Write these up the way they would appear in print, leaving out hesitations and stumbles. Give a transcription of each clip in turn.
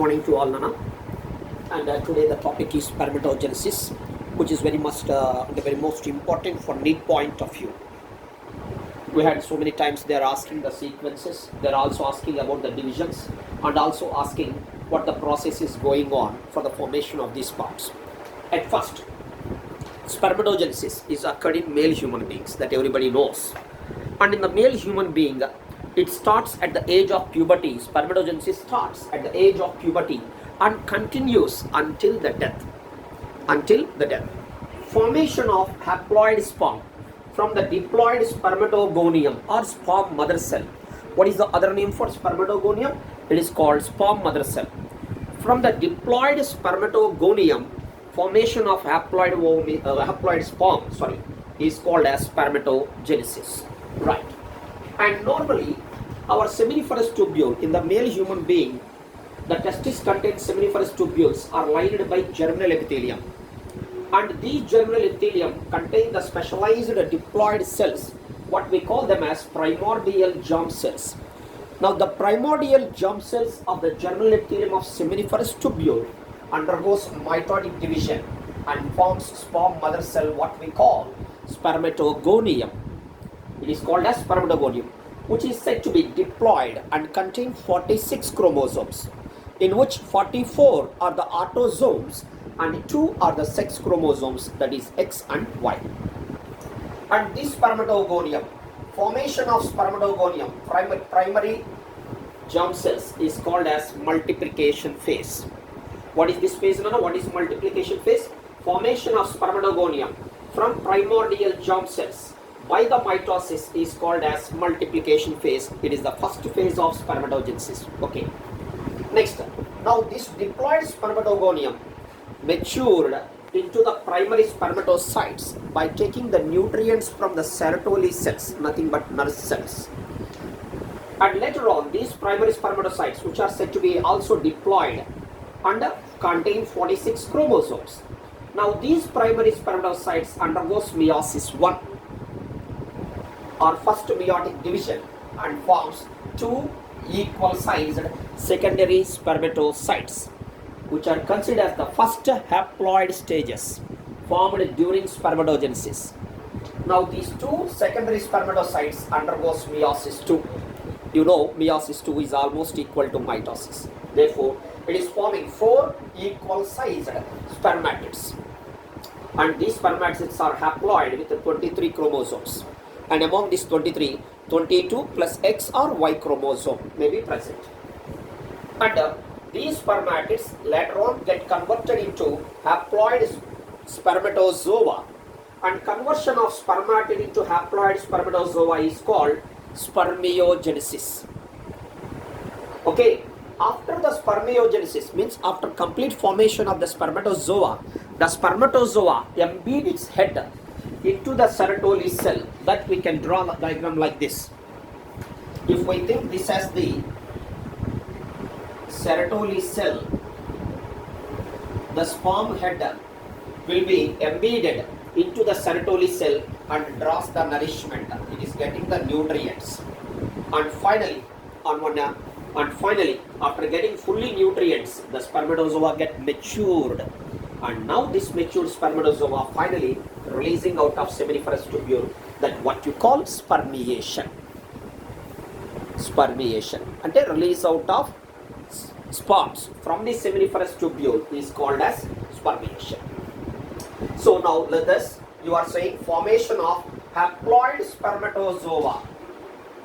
morning to all, Nana. And today the topic is spermatogenesis, which is very much the very most important for NEET point of view. We had so many times they are asking the sequences, they are also asking about the divisions, and also asking what the process is going on for the formation of these parts. At first, spermatogenesis is occurred in male human beings, that everybody knows. And in the male human being, it starts at the age of puberty. Spermatogenesis starts at the age of puberty and continues until the death. Until the death. Formation of haploid sperm from the diploid spermatogonium or sperm mother cell. What is the other name for spermatogonium? It is called sperm mother cell. From the diploid spermatogonium, formation of haploid sperm is called as spermatogenesis. Right. And normally, our seminiferous tubule in the male human being, the testis contains seminiferous tubules are lined by germinal epithelium. And these germinal epithelium contain the specialized diploid cells, what we call them as primordial germ cells. Now, the primordial germ cells of the germinal epithelium of seminiferous tubule undergoes mitotic division and forms sperm mother cell, what we call spermatogonium. It is called as spermatogonium, which is said to be diploid and contain 46 chromosomes, in which 44 are the autosomes and 2 are the sex chromosomes, that is X and Y. And this spermatogonium, formation of spermatogonium, primary germ cells, is called as multiplication phase. What is this phase, Nana? What is multiplication phase? Formation of spermatogonium from primordial germ cells by the mitosis is called as multiplication phase. It is the first phase of spermatogenesis. Okay. Next, now this diploid spermatogonium matured into the primary spermatocytes by taking the nutrients from the Sertoli cells, nothing but nurse cells. And later on, these primary spermatocytes, which are said to be also diploid and contain 46 chromosomes. Now, these primary spermatocytes undergoes meiosis 1 or first meiotic division and forms 2 equal sized secondary spermatocytes, which are considered as the first haploid stages formed during spermatogenesis. Now, these 2 secondary spermatocytes undergoes meiosis 2. You know, meiosis 2 is almost equal to mitosis. Therefore, it is forming 4 equal sized spermatids. And these spermatids are haploid with 23 chromosomes. And among these 23, 22 plus X or Y chromosome may be present. And these spermatids later on get converted into haploid spermatozoa. And conversion of spermatid into haploid spermatozoa is called spermiogenesis. Okay. After the spermiogenesis, means after complete formation of the spermatozoa embed its head into the Sertoli cell. That we can draw a diagram like this. If we think this as the Sertoli cell, the sperm head will be embedded into the Sertoli cell and draws the nourishment. It is getting the nutrients. And finally, after getting fully nutrients, the spermatozoa get matured. And now this matured spermatozoa finally releasing out of seminiferous tubule, that what you call spermiation. Spermiation. And a release out of sperms from the seminiferous tubule is called as spermiation. So now let us, you are saying formation of haploid spermatozoa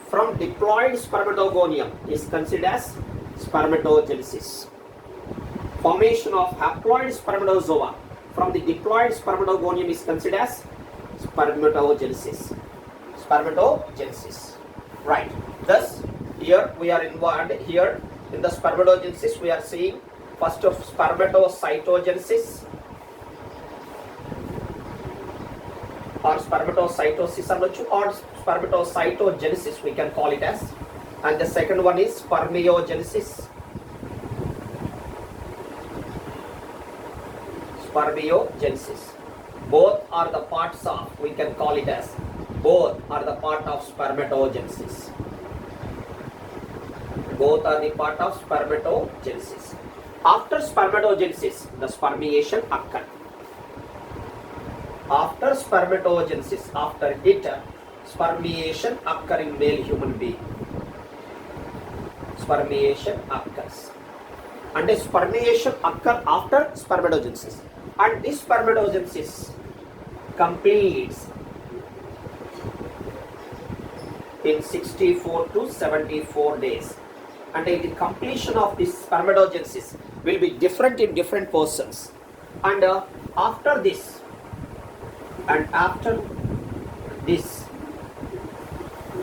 from diploid spermatogonium is considered as spermatogenesis. Formation of haploid spermatozoa from the diploid spermatogonium is considered as spermatogenesis. Spermatogenesis. Right. Thus, here we are involved here in the spermatogenesis. We are seeing first of spermatocytogenesis or spermatocytosis or spermatocytogenesis we can call it as, and the second one is spermiogenesis. Spermiogenesis. Both are the parts of, we can call it as, both are the part of spermatogenesis. Both are the part of spermatogenesis. After spermatogenesis, the spermiation occurs. After spermatogenesis, after it, spermiation occurs in male human being. Spermiation occurs. And the spermiation occurs after spermatogenesis. And this spermatogenesis completes in 64 to 74 days. And the completion of this spermatogenesis will be different in different persons. And after this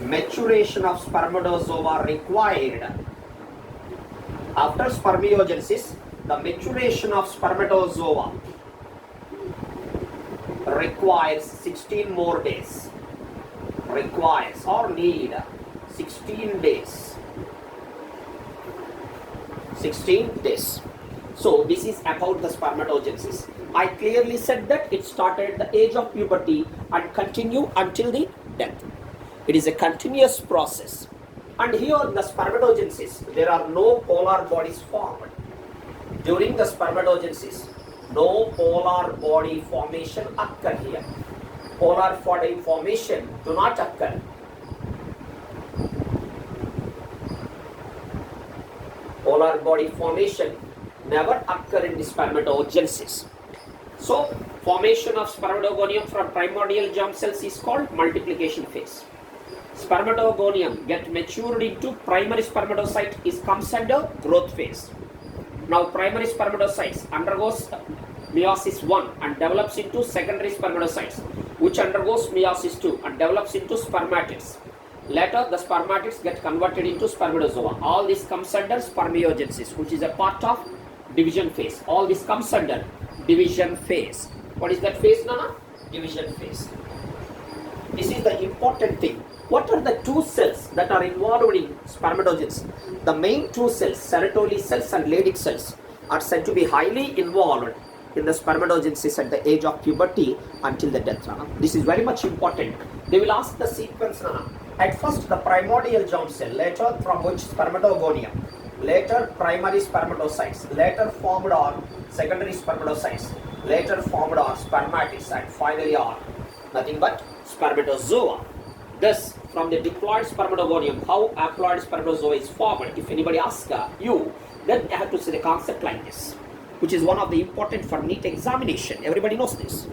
maturation of spermatozoa required, after spermiogenesis, the maturation of spermatozoa requires 16 more days. Requires or need 16 days. 16 days. So this is about the spermatogenesis. I clearly said that it started at the age of puberty and continue until the death. It is a continuous process. And here in the spermatogenesis, there are no polar bodies formed. During the spermatogenesis, no polar body formation occur here. Polar body formation do not occur. Polar body formation never occur in the spermatogenesis. So, formation of spermatogonium from primordial germ cells is called multiplication phase. Spermatogonium get matured into primary spermatocyte comes under growth phase. Now, primary spermatocytes undergoes meiosis 1 and develops into secondary spermatocytes, which undergoes meiosis 2 and develops into spermatids. Later, the spermatids get converted into spermatozoa. All this comes under spermiogenesis, which is a part of division phase. All this comes under division phase. What is that phase, Nana? Division phase. This is the important thing. What are the two cells that are involved in spermatogenesis? The main two cells, Sertoli cells and Leydig cells, are said to be highly involved in the spermatogenesis at the age of puberty until the death. Nana. This is very much important. They will ask the sequence. Nana. At first, the primordial germ cell, later from which spermatogonium, later primary spermatocytes, later formed are secondary spermatocytes, later formed are spermatids, and finally are nothing but spermatozoa. Thus, from the diploid spermatogonium, how haploid spermatozoa is formed, if anybody asks you, then you have to say the concept like this, which is one of the important for NEET examination. Everybody knows this.